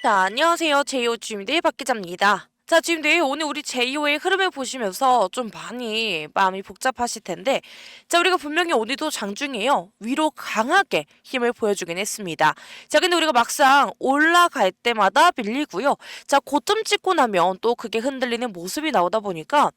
자, 안녕하세요. 제이오 주임대 박 기자입니다. 자, 주임대 오늘 우리 제이오의 흐름을 보시면서 좀 많이 마음이 복잡하실 텐데, 자, 우리가 분명히 오늘도 장중에요. 위로 강하게 힘을 보여주긴 했습니다. 자, 근데 우리가 막상 올라갈 때마다 밀리고요. 자, 고점 찍고 나면 또 그게 흔들리는 모습이 나오다 보니까,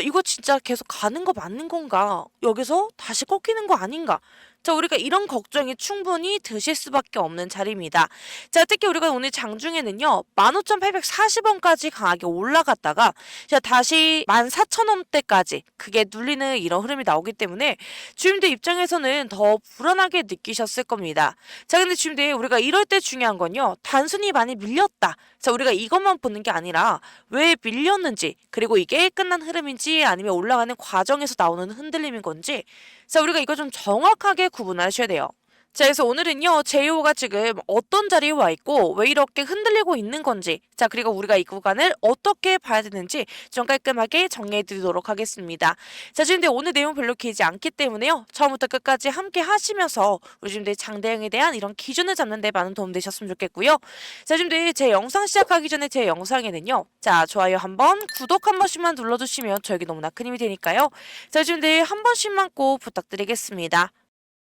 이거 진짜 계속 가는 거 맞는 건가? 여기서 다시 꺾이는 거 아닌가? 자, 우리가 이런 걱정이 충분히 드실 수밖에 없는 자리입니다. 자, 특히 우리가 오늘 장중에는요, 15,840원까지 강하게 올라갔다가, 자, 다시 14,000원대까지 그게 눌리는 이런 흐름이 나오기 때문에 주임들 입장에서는 더 불안하게 느끼셨을 겁니다. 자, 근데 주임들 우리가 이럴 때 중요한 건요, 단순히 많이 밀렸다. 자, 우리가 이것만 보는 게 아니라 왜 밀렸는지, 그리고 이게 끝난 흐름인지 아니면 올라가는 과정에서 나오는 흔들림인 건지, 자, 우리가 이거 좀 정확하게 구분하셔야 돼요. 자, 그래서 오늘은요, 제이오가 지금 어떤 자리에 와 있고, 왜 이렇게 흔들리고 있는 건지, 자, 그리고 우리가 이 구간을 어떻게 봐야 되는지 좀 깔끔하게 정리해 드리도록 하겠습니다. 자, 지금 오늘 내용 별로 길지 않기 때문에요, 처음부터 끝까지 함께 하시면서 우리 지금 장대응에 대한 이런 기준을 잡는 데 많은 도움 되셨으면 좋겠고요. 자, 지금 제 영상 시작하기 전에 제 영상에는요, 자, 좋아요 한번, 구독 한 번씩만 눌러주시면 저에게 너무나 큰 힘이 되니까요. 자, 지금 한 번씩만 꼭 부탁드리겠습니다.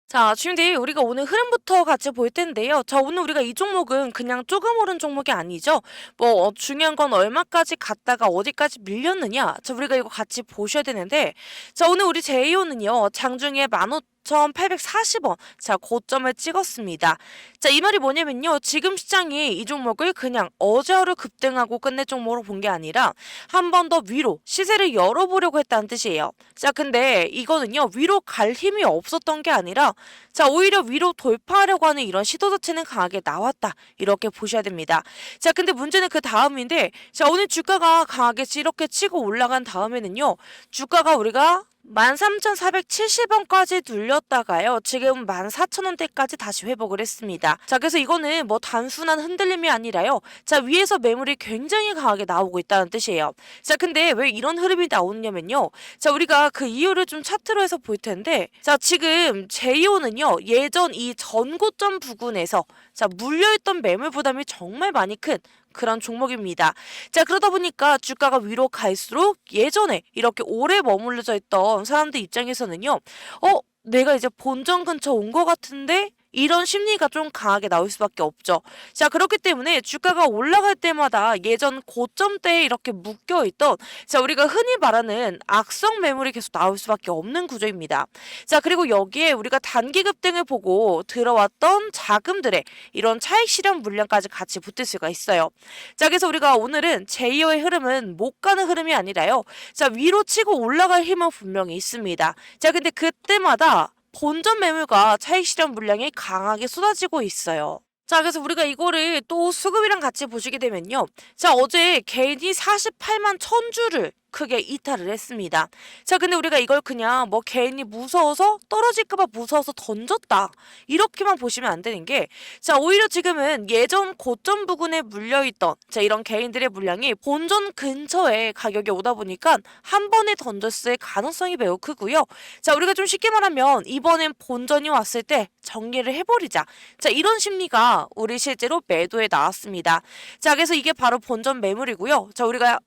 자, 주임님, 우리가 오늘 흐름부터 같이 볼 텐데요. 자, 오늘 우리가 이 종목은 그냥 조금 오른 종목이 아니죠. 중요한 건 얼마까지 갔다가 어디까지 밀렸느냐. 자, 우리가 이거 같이 보셔야 되는데, 자, 오늘 우리 제이오는요, 장중에 15,840원. 자, 고점을 찍었습니다. 자, 이 말이 뭐냐면요. 지금 시장이 이 종목을 그냥 어제 하루 급등하고 끝낼 종목으로 본 게 아니라 한 번 더 위로 시세를 열어보려고 했다는 뜻이에요. 자, 근데 이거는요. 위로 갈 힘이 없었던 게 아니라 자, 오히려 위로 돌파하려고 하는 이런 시도 자체는 강하게 나왔다. 이렇게 보셔야 됩니다. 자, 근데 문제는 그 다음인데, 자, 오늘 주가가 강하게 이렇게 치고 올라간 다음에는요. 주가가 우리가 13,470원까지 눌렸다가요. 지금 14,000원대까지 다시 회복을 했습니다. 자, 그래서 이거는 뭐 단순한 흔들림이 아니라요. 자, 위에서 매물이 굉장히 강하게 나오고 있다는 뜻이에요. 자, 근데 왜 이런 흐름이 나오냐면요. 자, 우리가 그 이유를 좀 차트로 해서 볼 텐데, 자, 지금 제이오는요. 예전 이 전고점 부근에서 자, 물려있던 매물 부담이 정말 많이 큰 그런 종목입니다. 자, 그러다 보니까 주가가 위로 갈수록 예전에 이렇게 오래 머물러져 있던 사람들 입장에서는요. 내가 이제 본전 근처 온 것 같은데 이런 심리가 좀 강하게 나올 수밖에 없죠. 자, 그렇기 때문에 주가가 올라갈 때마다 예전 고점대에 이렇게 묶여있던 자, 우리가 흔히 말하는 악성 매물이 계속 나올 수밖에 없는 구조입니다. 자, 그리고 여기에 우리가 단기 급등을 보고 들어왔던 자금들의 이런 차익 실현 물량까지 같이 붙을 수가 있어요. 자, 그래서 우리가 오늘은 제이어의 흐름은 못 가는 흐름이 아니라요. 자, 위로 치고 올라갈 힘은 분명히 있습니다. 자, 근데 그때마다 본전 매물과 차익 실현 물량이 강하게 쏟아지고 있어요. 자, 그래서 우리가 이거를 또 수급이랑 같이 보시게 되면요. 자, 어제 개인이 48만 1000주를 크게 이탈을 했습니다. 자, 근데 우리가 이걸 그냥 뭐 개인이 무서워서 떨어질까봐 무서워서 던졌다. 이렇게만 보시면 안 되는 게, 자, 오히려 지금은 예전 고점 부근에 물려있던 자, 이런 개인들의 물량이 본전 근처에 가격이 오다 보니까 한 번에 던졌을 가능성이 매우 크고요. 자, 우리가 좀 쉽게 말하면 이번엔 본전이 왔을 때 정리를 해버리자. 자, 이런 심리가 우리 실제로 매도에 나왔습니다. 자, 그래서 이게 바로 본전 매물이고요. 자, 우리가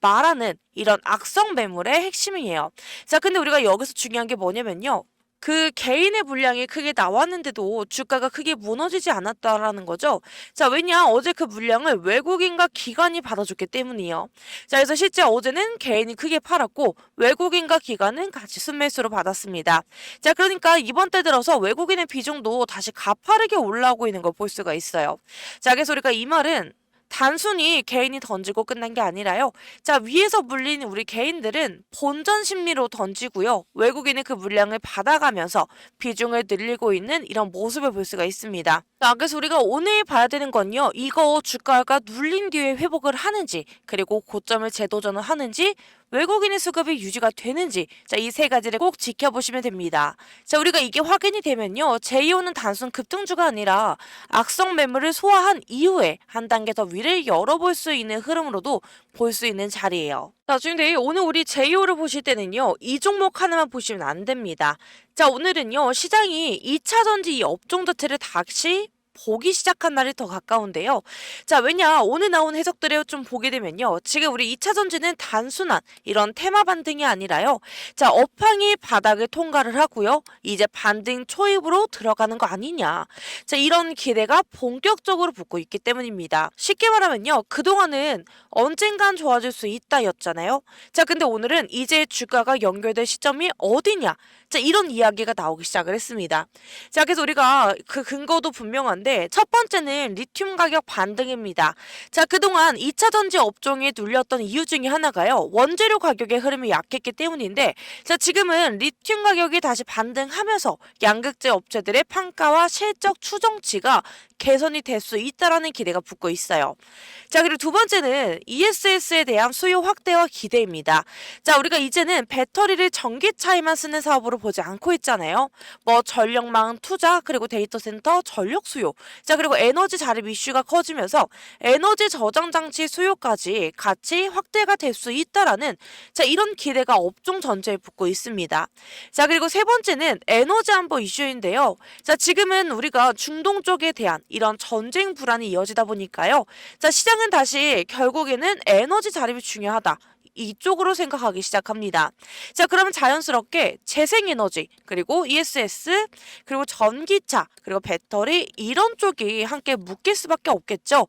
말하는 이런 악성 매물의 핵심이에요. 자, 근데 우리가 여기서 중요한 게 뭐냐면요. 그 개인의 물량이 크게 나왔는데도 주가가 크게 무너지지 않았다라는 거죠. 자, 왜냐? 어제 그 물량을 외국인과 기관이 받아줬기 때문이에요. 자, 그래서 실제 어제는 개인이 크게 팔았고 외국인과 기관은 같이 순매수로 받았습니다. 자, 그러니까 이번 달 들어서 외국인의 비중도 다시 가파르게 올라오고 있는 걸 볼 수가 있어요. 자, 그래서 우리가 이 말은 단순히 개인이 던지고 끝난 게 아니라요. 자, 위에서 물린 우리 개인들은 본전 심리로 던지고요. 외국인은 그 물량을 받아가면서 비중을 늘리고 있는 이런 모습을 볼 수가 있습니다. 자, 그래서 우리가 오늘 봐야 되는 건요. 이거 주가가 눌린 뒤에 회복을 하는지, 그리고 고점을 재도전을 하는지, 외국인의 수급이 유지가 되는지, 자, 이 세 가지를 꼭 지켜보시면 됩니다. 자, 우리가 이게 확인이 되면요. 제이오는 단순 급등주가 아니라 악성 매물을 소화한 이후에 한 단계 더 위를 열어볼 수 있는 흐름으로도 볼 수 있는 자리예요. 자, 지금 오늘 우리 제이오를 보실 때는요. 이 종목 하나만 보시면 안 됩니다. 자, 오늘은요. 시장이 2차 전지 이 업종 자체를 다시 보기 시작한 날이 더 가까운데요. 자, 왜냐 오늘 나온 해석들을 좀 보게 되면요. 지금 우리 2차 전지는 단순한 이런 테마 반등이 아니라요. 자, 업황이 바닥을 통과를 하고요. 이제 반등 초입으로 들어가는 거 아니냐. 자, 이런 기대가 본격적으로 붙고 있기 때문입니다. 쉽게 말하면요. 그동안은 언젠간 좋아질 수 있다였잖아요. 자, 근데 오늘은 이제 주가가 연결될 시점이 어디냐. 자, 이런 이야기가 나오기 시작을 했습니다. 자, 그래서 우리가 그 근거도 분명한데 첫 번째는 리튬 가격 반등입니다. 자, 그동안 2차 전지 업종에 눌렸던 이유 중에 하나가요. 원재료 가격의 흐름이 약했기 때문인데 자, 지금은 리튬 가격이 다시 반등하면서 양극재 업체들의 판가와 실적 추정치가 개선이 될 수 있다라는 기대가 붙고 있어요. 자, 그리고 두 번째는 ESS에 대한 수요 확대와 기대입니다. 자, 우리가 이제는 배터리를 전기차에만 쓰는 사업으로 보지 않고 있잖아요. 뭐 전력망 투자, 그리고 데이터 센터 전력 수요. 자, 그리고 에너지 자립 이슈가 커지면서 에너지 저장 장치 수요까지 같이 확대가 될 수 있다라는 자, 이런 기대가 업종 전체에 붙고 있습니다. 자, 그리고 세 번째는 에너지 안보 이슈인데요. 자, 지금은 우리가 중동 쪽에 대한 이런 전쟁 불안이 이어지다 보니까요. 자, 시장은 다시 결국에는 에너지 자립이 중요하다. 이쪽으로 생각하기 시작합니다. 자, 그러면 자연스럽게 재생에너지, 그리고 ESS, 그리고 전기차, 그리고 배터리 이런 쪽이 함께 묶일 수밖에 없겠죠.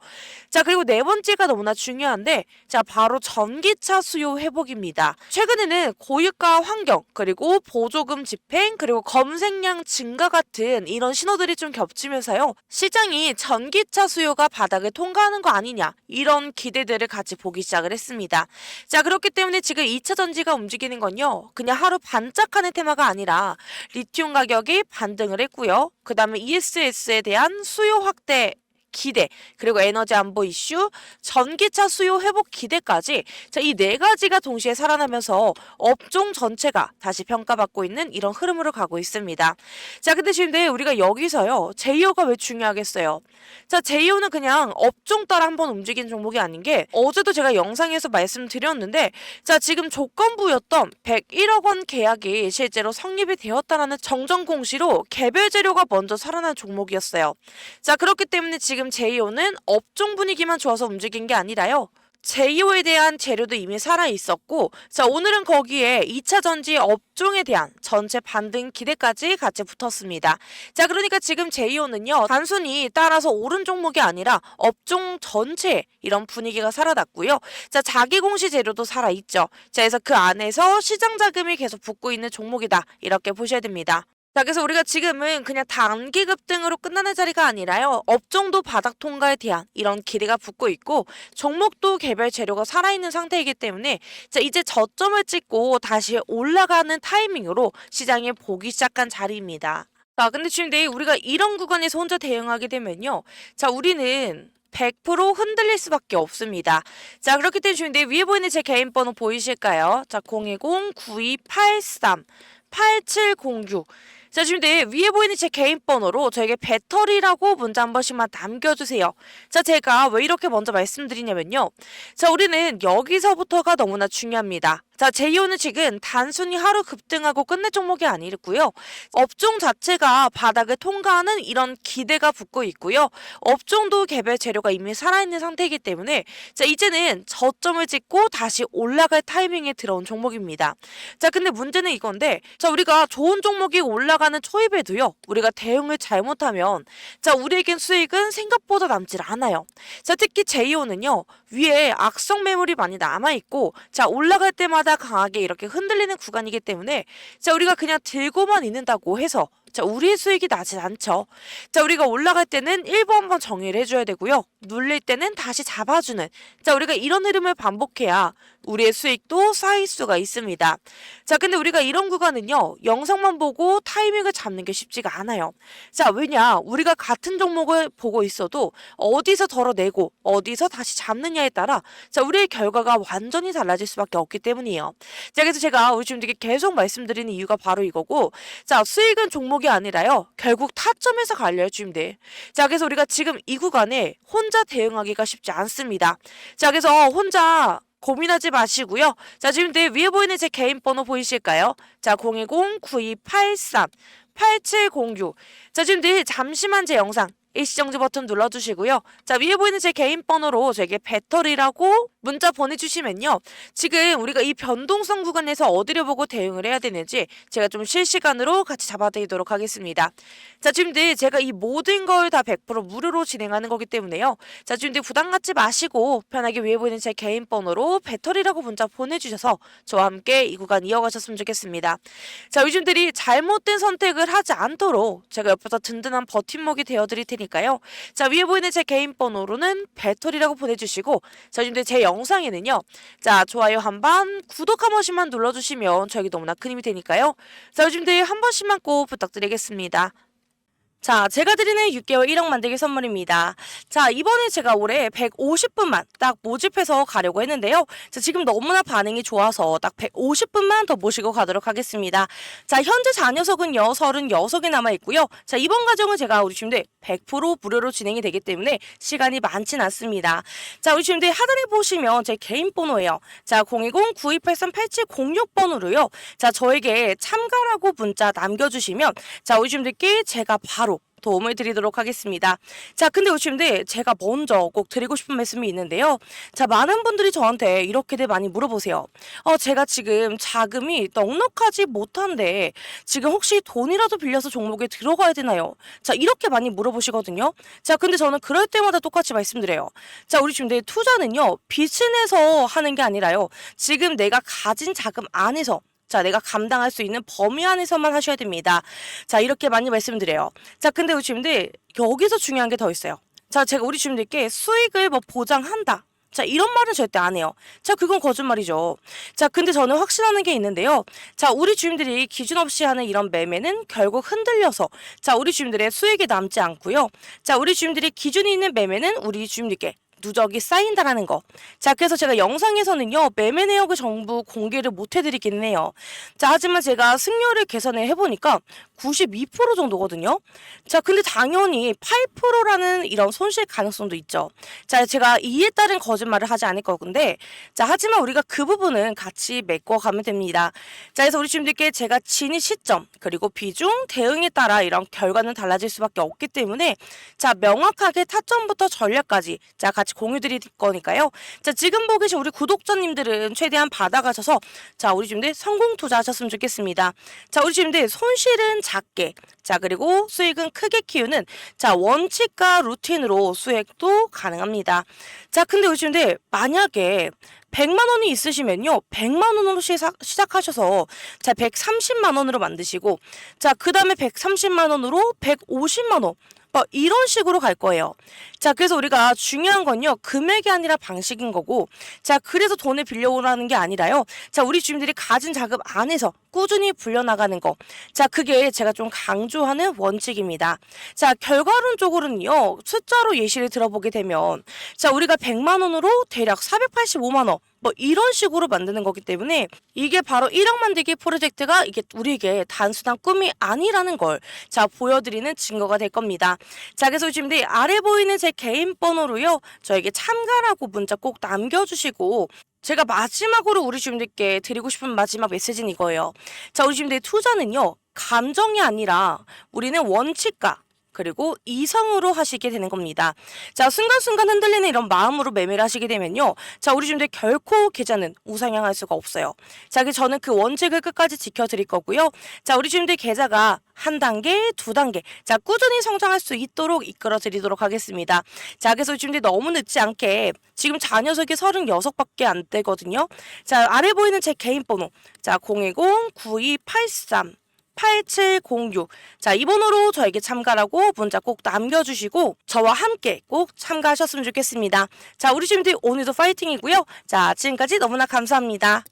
자, 그리고 네 번째가 너무나 중요한데 자, 바로 전기차 수요 회복입니다. 최근에는 고유가 환경, 그리고 보조금 집행, 그리고 검색량 증가 같은 이런 신호들이 좀 겹치면서요. 시장이 전기차 수요가 바닥을 통과하는 거 아니냐 이런 기대들을 같이 보기 시작을 했습니다. 자, 그렇기 때문에 지금 2차 전지가 움직이는 건요. 그냥 하루 반짝하는 테마가 아니라 리튬 가격이 반등을 했고요. 그 다음에 ESS에 대한 수요 확대 기대, 그리고 에너지 안보 이슈, 전기차 수요 회복 기대까지 자, 이 네 가지가 동시에 살아나면서 업종 전체가 다시 평가받고 있는 이런 흐름으로 가고 있습니다. 자, 근데 지금 우리가 여기서요. 제이오가 왜 중요하겠어요? 자, 제이오는 그냥 업종 따라 한번 움직이는 종목이 아닌 게 어제도 제가 영상에서 말씀드렸는데 자, 지금 조건부였던 101억 원 계약이 실제로 성립이 되었다라는 정정 공시로 개별 재료가 먼저 살아난 종목이었어요. 자, 그렇기 때문에 지금 제이오는 업종 분위기만 좋아서 움직인 게 아니라요. 제이오에 대한 재료도 이미 살아있었고 자, 오늘은 거기에 2차 전지 업종에 대한 전체 반등 기대까지 같이 붙었습니다. 자, 그러니까 지금 제이오는요. 단순히 따라서 오른 종목이 아니라 업종 전체에 이런 분위기가 살아났고요. 자, 자기 공시 재료도 살아있죠. 자, 그래서 그 안에서 시장 자금이 계속 붙고 있는 종목이다. 이렇게 보셔야 됩니다. 자, 그래서 우리가 지금은 그냥 단기 급등으로 끝나는 자리가 아니라요. 업종도 바닥 통과에 대한 이런 기대가 붙고 있고 종목도 개별 재료가 살아있는 상태이기 때문에 자, 이제 저점을 찍고 다시 올라가는 타이밍으로 시장에 보기 시작한 자리입니다. 자, 근데 지금 우리가 이런 구간에서 혼자 대응하게 되면요. 자, 우리는 100% 흔들릴 수밖에 없습니다. 자, 그렇기 때문에 지금 위에 보이는 제 개인 번호 보이실까요? 자, 010-9283-8706. 자, 지금 위에 보이는 제 개인 번호로 저에게 배터리라고 문자 한 번씩만 남겨주세요. 자, 제가 왜 이렇게 먼저 말씀드리냐면요. 자, 우리는 여기서부터가 너무나 중요합니다. 자, 제이오는 지금 단순히 하루 급등하고 끝낼 종목이 아니고요. 업종 자체가 바닥을 통과하는 이런 기대가 붙고 있고요. 업종도 개별 재료가 이미 살아있는 상태이기 때문에 자, 이제는 저점을 찍고 다시 올라갈 타이밍에 들어온 종목입니다. 자, 근데 문제는 이건데 자, 우리가 좋은 종목이 올라가는 초입에도요. 우리가 대응을 잘못하면 자, 우리에겐 수익은 생각보다 남질 않아요. 자, 특히 제이오는요. 위에 악성 매물이 많이 남아있고 자, 올라갈 때마다 강하게 이렇게 흔들리는 구간이기 때문에 자, 우리가 그냥 들고만 있는다고 해서 자, 우리의 수익이 나진 않죠. 자, 우리가 올라갈 때는 일부 한번 정리를 해줘야 되고요. 눌릴 때는 다시 잡아주는 자, 우리가 이런 흐름을 반복해야 우리의 수익도 쌓일 수가 있습니다. 자, 근데 우리가 이런 구간은요. 영상만 보고 타이밍을 잡는 게 쉽지가 않아요. 자, 왜냐? 우리가 같은 종목을 보고 있어도 어디서 덜어내고 어디서 다시 잡느냐에 따라 자, 우리의 결과가 완전히 달라질 수밖에 없기 때문이에요. 자, 그래서 제가 우리 지금 계속 말씀드리는 이유가 바로 이거고 자, 수익은 종목이 아니라요. 결국 타점에서 알려주면 돼. 자, 그래서 우리가 지금 이 구간에 혼자 대응하기가 쉽지 않습니다. 자, 그래서 혼자 고민하지 마시고요. 자, 지금 위에 보이는 제 개인 번호 보이실까요? 자, 010-9283-8706. 자, 지금 잠시만 제 영상 일시정지 버튼 눌러주시고요. 자, 위에 보이는 제 개인 번호로 저에게 배터리라고 문자 보내주시면요. 지금 우리가 이 변동성 구간에서 어디를 보고 대응을 해야 되는지 제가 좀 실시간으로 같이 잡아드리도록 하겠습니다. 자, 지금들 제가 이 모든 걸 다 100% 무료로 진행하는 거기 때문에요. 자, 지금들 부담 갖지 마시고 편하게 위에 보이는 제 개인 번호로 배터리라고 문자 보내주셔서 저와 함께 이 구간 이어가셨으면 좋겠습니다. 자, 요즘들이 잘못된 선택을 하지 않도록 제가 옆에서 든든한 버팀목이 되어드릴 테니까요. 자, 위에 보이는 제 개인 번호로는 배터리라고 보내주시고, 자, 요즘들 제 영상에는요. 자, 좋아요 한 번, 구독 한 번씩만 눌러주시면 저에게 너무나 큰 힘이 되니까요. 자, 요즘들 한 번씩만 꼭 부탁드리겠습니다. 자, 제가 드리는 6개월 1억 만들기 선물입니다. 자, 이번에 제가 올해 150분만 딱 모집해서 가려고 했는데요. 자, 지금 너무나 반응이 좋아서 딱 150분만 더 모시고 가도록 하겠습니다. 자, 현재 자녀석은요, 36개 남아있고요. 자, 이번 과정은 제가 우리 친구들 100% 무료로 진행이 되기 때문에 시간이 많진 않습니다. 자, 우리 친구들 하단에 보시면 제 개인 번호예요. 자, 010-9283-8706번으로요. 자, 저에게 참가라고 문자 남겨주시면 자, 우리 친구들께 제가 바로 도움을 드리도록 하겠습니다. 자, 근데 요즘에 제가 먼저 꼭 드리고 싶은 말씀이 있는데요. 자, 많은 분들이 저한테 이렇게들 많이 물어보세요. 제가 지금 자금이 넉넉하지 못한데 지금 혹시 돈이라도 빌려서 종목에 들어가야 되나요? 자, 이렇게 많이 물어보시거든요. 자, 근데 저는 그럴 때마다 똑같이 말씀드려요. 자, 우리 지금 내 투자는요, 빚을 내서 하는 게 아니라요. 지금 내가 가진 자금 안에서 자, 내가 감당할 수 있는 범위 안에서만 하셔야 됩니다. 자, 이렇게 많이 말씀드려요. 자, 근데 우리 주님들 여기서 중요한 게 더 있어요. 자, 제가 우리 주님들께 수익을 뭐 보장한다. 자, 이런 말은 절대 안 해요. 자, 그건 거짓말이죠. 자, 근데 저는 확신하는 게 있는데요. 자, 우리 주님들이 기준 없이 하는 이런 매매는 결국 흔들려서 자, 우리 주님들의 수익이 남지 않고요. 자, 우리 주님들이 기준이 있는 매매는 우리 주님들께 누적이 쌓인다라는 거. 자, 그래서 제가 영상에서는요, 매매 내역을 전부 공개를 못 해드리기는 해요. 자, 하지만 제가 승률을 계산을 해보니까 92% 정도거든요. 자, 근데 당연히 8%라는 이런 손실 가능성도 있죠. 자, 제가 이에 따른 거짓말을 하지 않을 거근데, 자, 하지만 우리가 그 부분은 같이 메꿔가면 됩니다. 자, 그래서 우리 주님들께 제가 진입 시점, 그리고 비중, 대응에 따라 이런 결과는 달라질 수밖에 없기 때문에, 자, 명확하게 타점부터 전략까지, 자, 같이 공유 드릴 거니까요. 자, 지금 보고 계신 우리 구독자님들은 최대한 받아가셔서 자, 우리 주님들 성공 투자하셨으면 좋겠습니다. 자, 우리 주님들 손실은 작게, 자, 그리고 수익은 크게 키우는 자, 원칙과 루틴으로 수익도 가능합니다. 자, 근데 우리 주님들 만약에 100만 원이 있으시면요. 100만 원으로 시작하셔서 자, 130만 원으로 만드시고 자, 그다음에 130만 원으로 150만 원 이런 식으로 갈 거예요. 자, 그래서 우리가 중요한 건요, 금액이 아니라 방식인 거고, 자, 그래서 돈을 빌려오라는 게 아니라요. 자, 우리 주민들이 가진 자금 안에서 꾸준히 불려나가는 거. 자, 그게 제가 좀 강조하는 원칙입니다. 자, 결과론적으로는요, 숫자로 예시를 들어보게 되면, 자, 우리가 100만 원으로 대략 485만 원. 이런 식으로 만드는 거기 때문에 이게 바로 1억 만들기 프로젝트가 이게 우리에게 단순한 꿈이 아니라는 걸 자, 보여드리는 증거가 될 겁니다. 자, 그래서 지금 아래 보이는 제 개인 번호로요. 저에게 참가라고 문자 꼭 남겨주시고 제가 마지막으로 우리 주민들께 드리고 싶은 마지막 메시지는 이거예요. 자, 우리 주민들의 투자는요. 감정이 아니라 우리는 원칙과 그리고 이성으로 하시게 되는 겁니다. 자, 순간순간 흔들리는 이런 마음으로 매매를 하시게 되면요. 자, 우리 주님들 결코 계좌는 우상향할 수가 없어요. 자, 저는 그 원칙을 끝까지 지켜드릴 거고요. 자, 우리 주님들 계좌가 한 단계, 두 단계, 자, 꾸준히 성장할 수 있도록 이끌어 드리도록 하겠습니다. 자, 그래서 주님들 너무 늦지 않게 지금 자녀석이 36밖에 안 되거든요. 자, 아래 보이는 제 개인 번호. 자, 010-9283 8706. 자, 이 번호로 저에게 참가라고 문자 꼭 남겨주시고 저와 함께 꼭 참가하셨으면 좋겠습니다. 자, 우리 주민들 오늘도 파이팅이고요. 자, 지금까지 너무나 감사합니다.